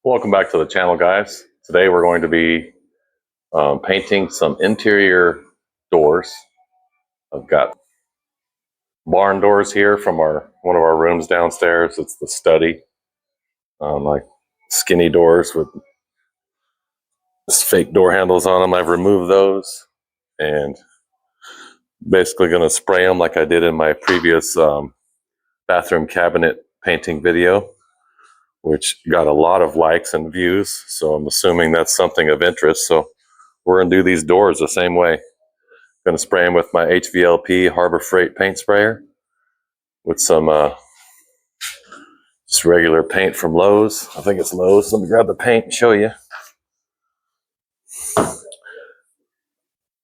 Welcome back to the channel, guys. Today we're going to be painting some interior doors. I've got barn doors here from one of our rooms downstairs. It's the study, like skinny doors with this fake door handles on them. I've removed those and basically going to spray them like I did in my previous bathroom cabinet painting video, which got a lot of likes and views. So I'm assuming that's something of interest. So we're going to do these doors the same way. Going to spray them with my HVLP Harbor Freight paint sprayer with some just regular paint from Lowe's. I think it's Lowe's. Let me grab the paint and show you.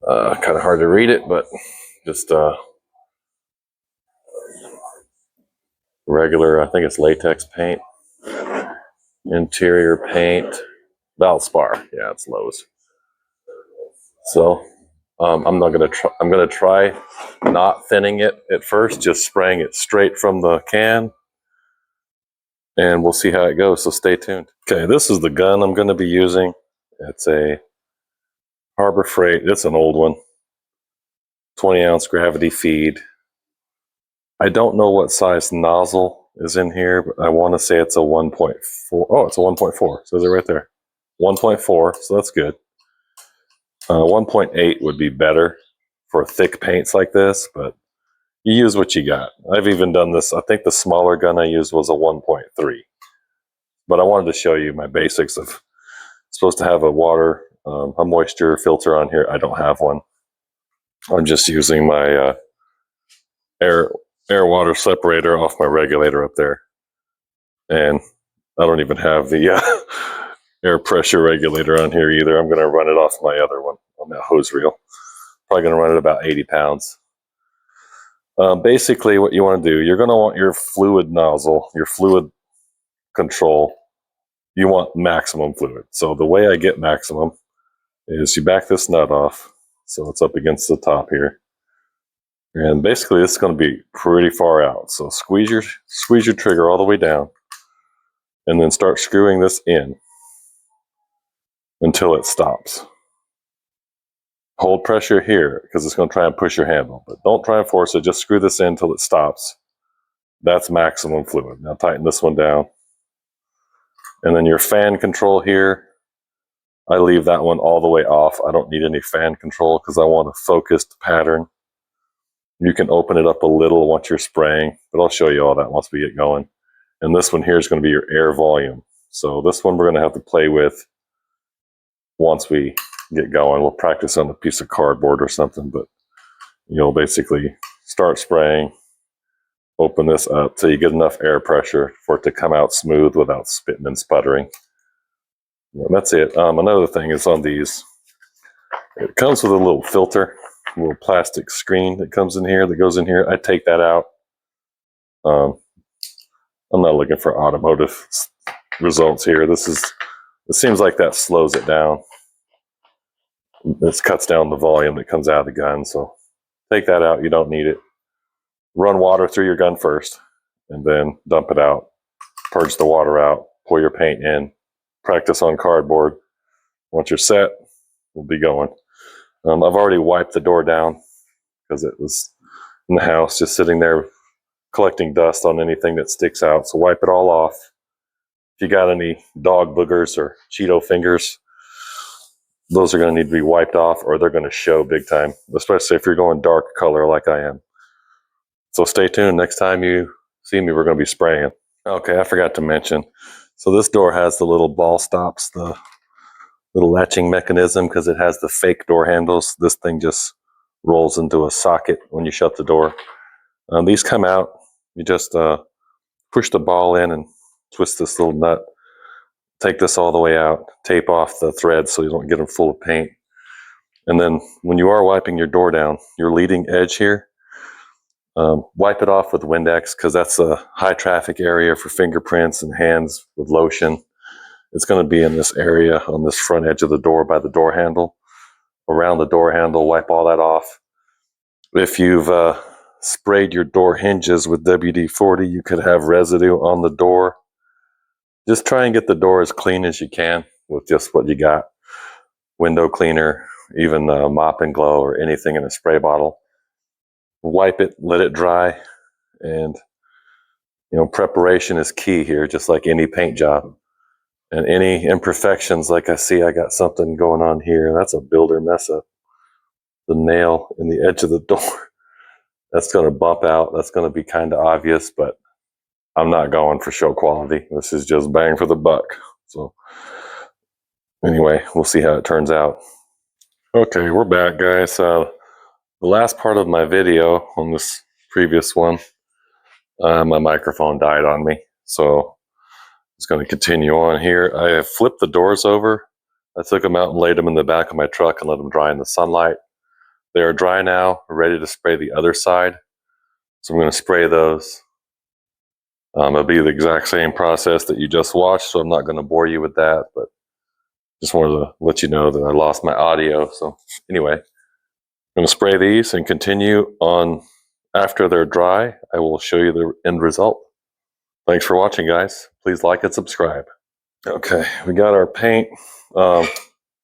Kind of hard to read it, but just regular, I think it's latex paint. Interior paint. Valspar. Yeah, it's Lowe's. So I'm gonna try not thinning it at first, just spraying it straight from the can, and we'll see how it goes. So stay tuned. Okay, this is the gun I'm going to be using. It's a Harbor Freight. It's an old one. 20-ounce gravity feed. I don't know what size nozzle is in here, but I want to say it's a 1.4. Oh, it's a 1.4. Says it right there. 1.4. So that's good. 1.8 would be better for thick paints like this, but you use what you got. I've even done this. I think the smaller gun I used was a 1.3, but I wanted to show you my basics of supposed to have a moisture filter on here. I don't have one. I'm just using my air water separator off my regulator up there, and I don't even have the air pressure regulator on here either. I'm going to run it off my other one on that hose reel. Probably going to run it about 80 pounds. Basically what you want to do, you're going to want your fluid nozzle, your fluid control. You want maximum fluid. So the way I get maximum is you back this nut off so it's up against the top here. And basically this is going to be pretty far out. So squeeze your trigger all the way down and then start screwing this in until it stops. Hold pressure here because it's going to try and push your handle, but don't try and force it. Just screw this in until it stops. That's maximum fluid. Now tighten this one down. And then your fan control here, I leave that one all the way off. I don't need any fan control because I want a focused pattern. You can open it up a little once you're spraying, but I'll show you all that once we get going. And this one here is going to be your air volume. So this one we're going to have to play with once we get going. We'll practice on a piece of cardboard or something, but you'll basically start spraying, open this up till you get enough air pressure for it to come out smooth without spitting and sputtering. And that's it. Another thing is on these, it comes with a little filter, a little plastic screen that comes in here, that goes in here. I take that out. I'm not looking for automotive results here. It seems like that slows it down. This cuts down the volume that comes out of the gun. So take that out. You don't need it. Run water through your gun first and then dump it out. Purge the water out. Pour your paint in. Practice on cardboard. Once you're set, we'll be going. I've already wiped the door down because it was in the house just sitting there collecting dust on anything that sticks out. So wipe it all off. If you got any dog boogers or Cheeto fingers, those are going to need to be wiped off or they're going to show big time, especially if you're going dark color like I am. So stay tuned. Next time you see me, we're going to be spraying. Okay, I forgot to mention. So this door has the little ball stops, the little latching mechanism, because it has the fake door handles. This thing just rolls into a socket when you shut the door. These come out. You just push the ball in and twist this little nut. Take this all the way out. Tape off the threads so you don't get them full of paint. And then when you are wiping your door down, your leading edge here, wipe it off with Windex because that's a high traffic area for fingerprints and hands with lotion. It's going to be in this area on this front edge of the door by the door handle. Around the door handle, wipe all that off. If you've sprayed your door hinges with WD-40, you could have residue on the door. just try and get the door as clean as you can with just what you got. Window cleaner, even mop and glow or anything in a spray bottle. Wipe it, let it dry, and preparation is key here, just like any paint job. And any imperfections, like I see I got something going on here, that's a builder mess up. The nail in the edge of the door, that's going to bump out. That's going to be kind of obvious, but I'm not going for show quality. This is just bang for the buck. So anyway, we'll see how it turns out. Okay, we're back, guys. The last part of my video on this previous one, my microphone died on me. So it's going to continue on here. I have flipped the doors over. I took them out and laid them in the back of my truck and let them dry in the sunlight. They are dry now, ready to spray the other side. So I'm going to spray those. It'll be the exact same process that you just watched, so I'm not going to bore you with that, but just wanted to let you know that I lost my audio. So anyway, I'm going to spray these and continue on. After they're dry, I will show you the end result. Thanks for watching, guys. Please like and subscribe. Okay, we got our paint. You're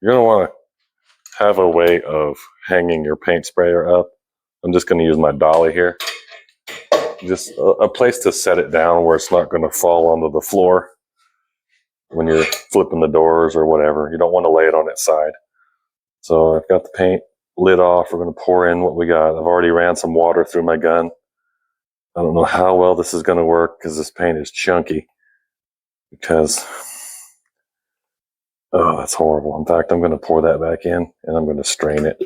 going to want to have a way of hanging your paint sprayer up. I'm just going to use my dolly here. Just a place to set it down where it's not going to fall onto the floor when you're flipping the doors or whatever. You don't want to lay it on its side. So I've got the paint lid off. We're going to pour in what we got. I've already ran some water through my gun. I don't know how well this is going to work because this paint is chunky. Because, oh, that's horrible. In fact, I'm going to pour that back in and I'm going to strain it.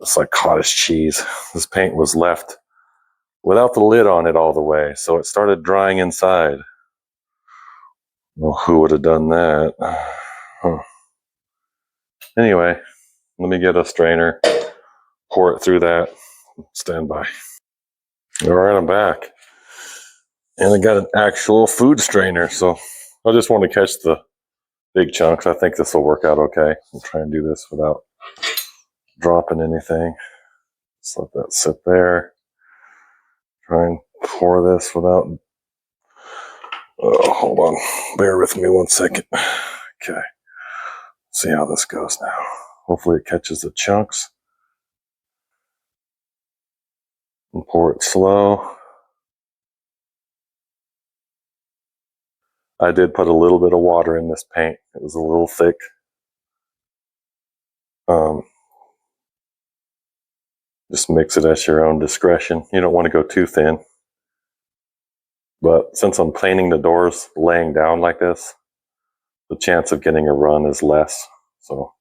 It's like cottage cheese. This paint was left without the lid on it all the way, so it started drying inside. Well, who would have done that? Huh. Anyway, let me get a strainer, pour it through that, stand by. All right, I'm back. And I got an actual food strainer, so I just want to catch the big chunks. I think this will work out okay. I'll try and do this without dropping anything. Just let that sit there. Try and pour this without... Oh, hold on. Bear with me 1 second. Okay. See how this goes now. Hopefully it catches the chunks. And pour it slow. I did put a little bit of water in this paint. It was a little thick. Just mix it at your own discretion. You don't want to go too thin. But since I'm painting the doors laying down like this, the chance of getting a run is less. So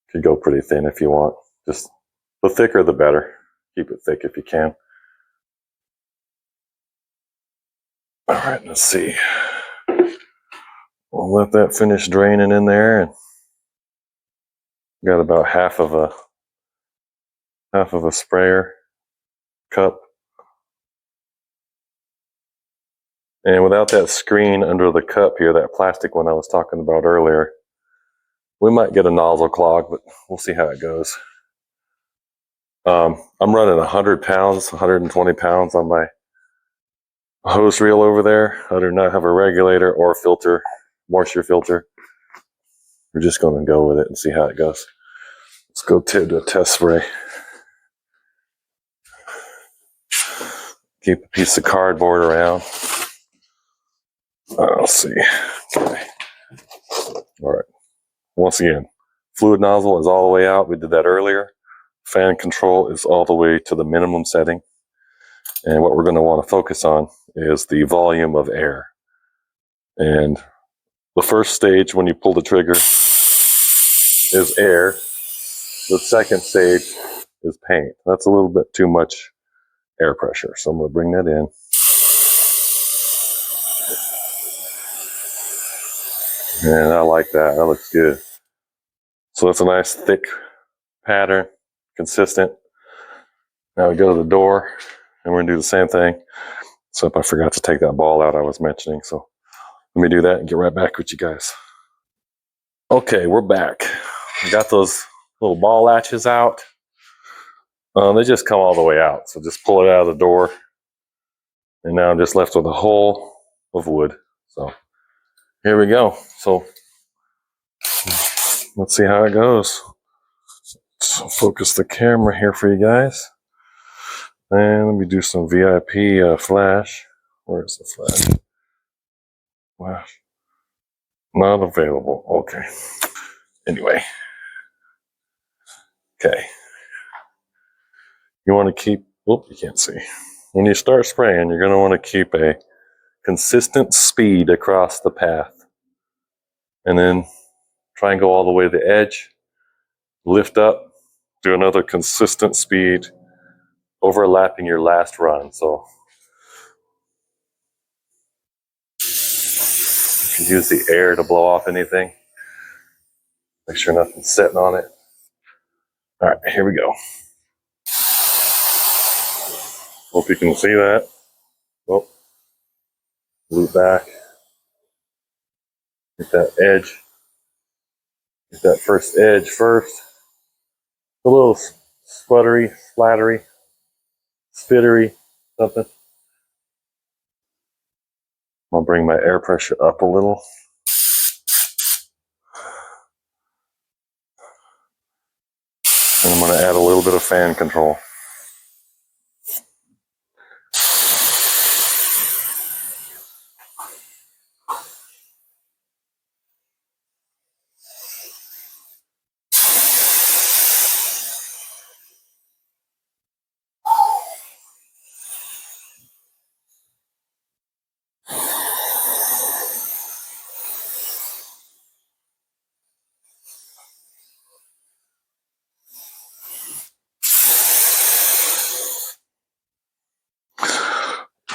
you could go pretty thin if you want. Just the thicker the better. Keep it thick if you can. All right, let's see. We'll let that finish draining in there, and got about half of a sprayer cup. And without that screen under the cup here, that plastic one I was talking about earlier, we might get a nozzle clog, but we'll see how it goes. I'm running 100 pounds, 120 pounds on my hose reel over there. I do not have a regulator or filter, moisture filter. We're just going to go with it and see how it goes. Let's go to a test spray. Keep a piece of cardboard around. I'll see. Okay. All right. Once again, fluid nozzle is all the way out. We did that earlier. Fan control is all the way to the minimum setting. And what we're going to want to focus on is the volume of air. And the first stage when you pull the trigger is air. The second stage is paint. That's a little bit too much air pressure. So I'm going to bring that in. And I like that. That looks good. So it's a nice thick pattern, consistent. Now we go to the door and we're going to do the same thing. Except I forgot to take that ball out I was mentioning. So let me do that and get right back with you guys. Okay, we're back. I got those little ball latches out. They just come all the way out. So just pull it out of the door. And now I'm just left with a hole of wood. So here we go. So let's see how it goes. So focus the camera here for you guys. And let me do some VIP flash. Where's the flash? Flash. Not available. Okay. Anyway. Okay. You want to keep, whoop, you can't see. When you start spraying, you're going to want to keep a consistent speed across the path. And then try and go all the way to the edge. Lift up. Do another consistent speed, overlapping your last run. So you can use the air to blow off anything. Make sure nothing's sitting on it. All right, here we go. Hope you can see that. Oh, loop back. Get that edge. Get that first edge first. A little sputtery, splattery, spittery, something. I'll bring my air pressure up a little. And I'm going to add a little bit of fan control.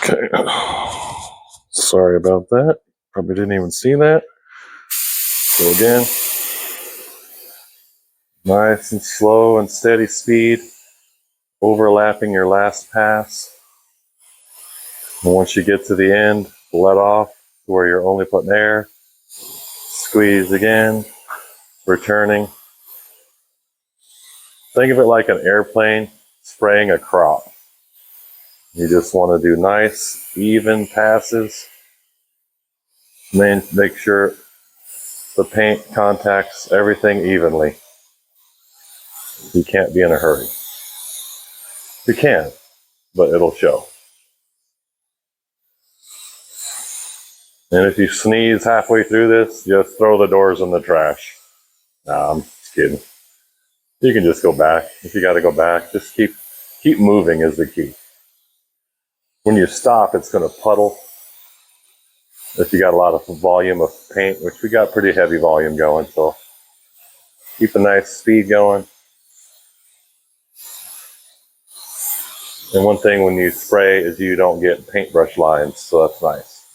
Okay. Sorry about that. Probably didn't even see that. So again, nice and slow and steady speed, overlapping your last pass. And once you get to the end, let off to where you're only putting air. Squeeze again, returning. Think of it like an airplane spraying a crop. You just want to do nice, even passes. Make sure the paint contacts everything evenly. You can't be in a hurry. You can, but it'll show. And if you sneeze halfway through this, just throw the doors in the trash. Nah, I'm just kidding. You can just go back. If you got to go back, just keep moving is the key. When you stop, it's going to puddle. If you got a lot of volume of paint, which we got pretty heavy volume going, so keep a nice speed going. And one thing when you spray is you don't get paintbrush lines, so that's nice.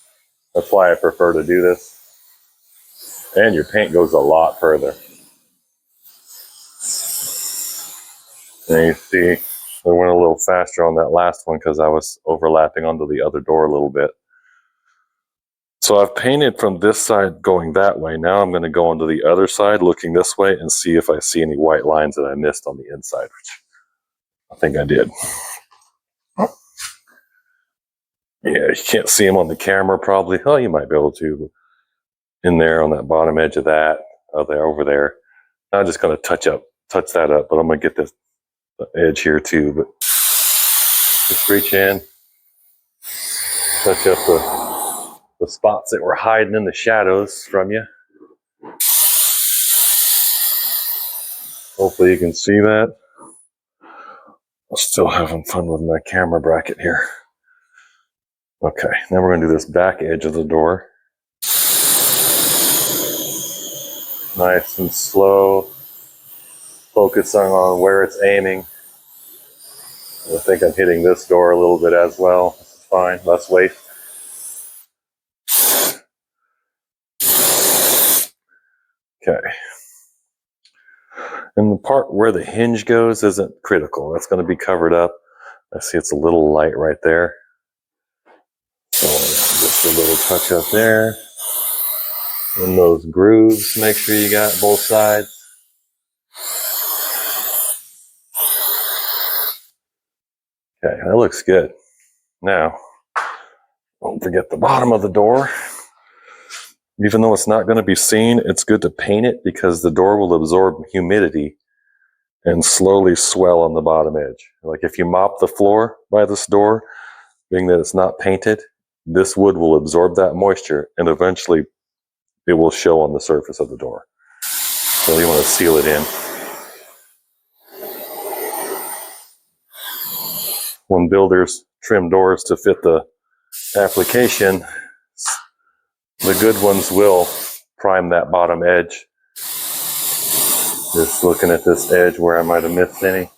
That's why I prefer to do this. And your paint goes a lot further. And you see, I went a little faster on that last one because I was overlapping onto the other door a little bit. So I've painted from this side going that way. Now I'm going to go onto the other side looking this way and see if I see any white lines that I missed on the inside, which I think I did. Yeah, you can't see them on the camera probably. Oh, you might be able to. In there on that bottom edge of that, over there. I'm just going to touch that up, but I'm going to get the edge here too. But just reach in, touch up the spots that were hiding in the shadows from you. Hopefully you can see that. I'm still having fun with my camera bracket here. Okay, now we're going to do this back edge of the door. Nice and slow, focusing on where it's aiming. I think I'm hitting this door a little bit as well. This is fine, less weight. Okay. And the part where the hinge goes isn't critical. That's going to be covered up. I see it's a little light right there. So just a little touch up there. And those grooves, make sure you got both sides. Okay, that looks good. Now, don't forget the bottom of the door. Even though it's not going to be seen, it's good to paint it because the door will absorb humidity and slowly swell on the bottom edge. Like if you mop the floor by this door, being that it's not painted, this wood will absorb that moisture and eventually it will show on the surface of the door. So you want to seal it in. When builders trim doors to fit the application, the good ones will prime that bottom edge. Just looking at this edge where I might have missed any.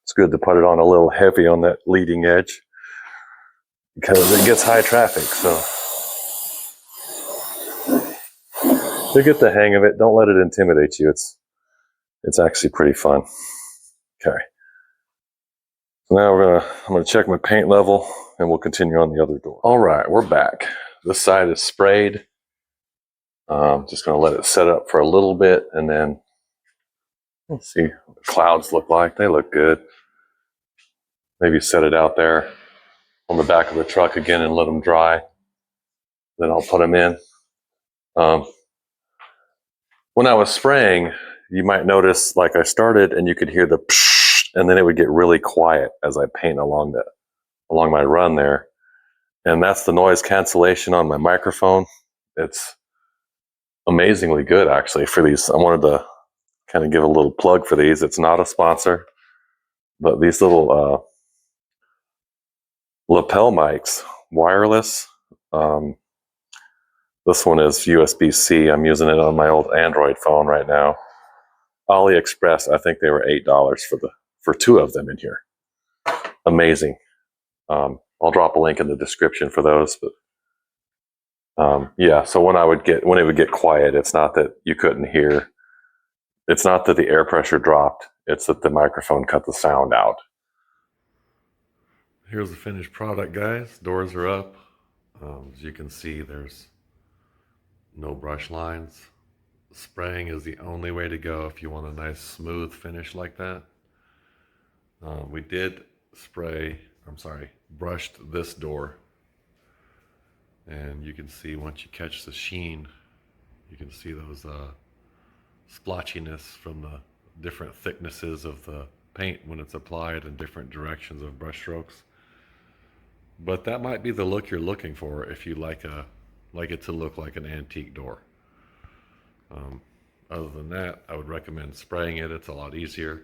It's good to put it on a little heavy on that leading edge because it gets high traffic. So to get the hang of it, don't let it intimidate you. It's actually pretty fun. Okay. So now I'm gonna check my paint level and we'll continue on the other door. All right, we're back. This side is sprayed. Just gonna let it set up for a little bit and then let's see what the clouds look like. They look good. Maybe set it out there on the back of the truck again and let them dry. Then I'll put them in. When I was spraying, you might notice like I started and you could hear the psh, and then it would get really quiet as I paint along my run there. And that's the noise cancellation on my microphone. It's amazingly good actually for these. I wanted to kind of give a little plug for these. It's not a sponsor, but these little lapel mics, wireless. This one is USB-C. I'm using it on my old Android phone right now. AliExpress, I think they were $8 for two of them in here. Amazing. I'll drop a link in the description for those, but yeah, so when it would get quiet, it's not that you couldn't hear. It's not that the air pressure dropped. It's that the microphone cut the sound out. Here's the finished product, guys. Doors are up. As you can see, there's no brush lines. Spraying is the only way to go if you want a nice smooth finish like that. We did brushed this door. And you can see once you catch the sheen, you can see those splotchiness from the different thicknesses of the paint when it's applied in different directions of brush strokes. But that might be the look you're looking for if you like it to look like an antique door. Other than that, I would recommend spraying it. It's a lot easier,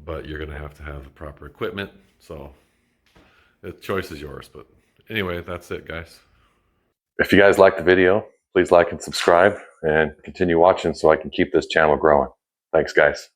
but you're going to have the proper equipment. So the choice is yours. But anyway, that's it, guys. If you guys liked the video, please like and subscribe and continue watching so I can keep this channel growing. Thanks, guys.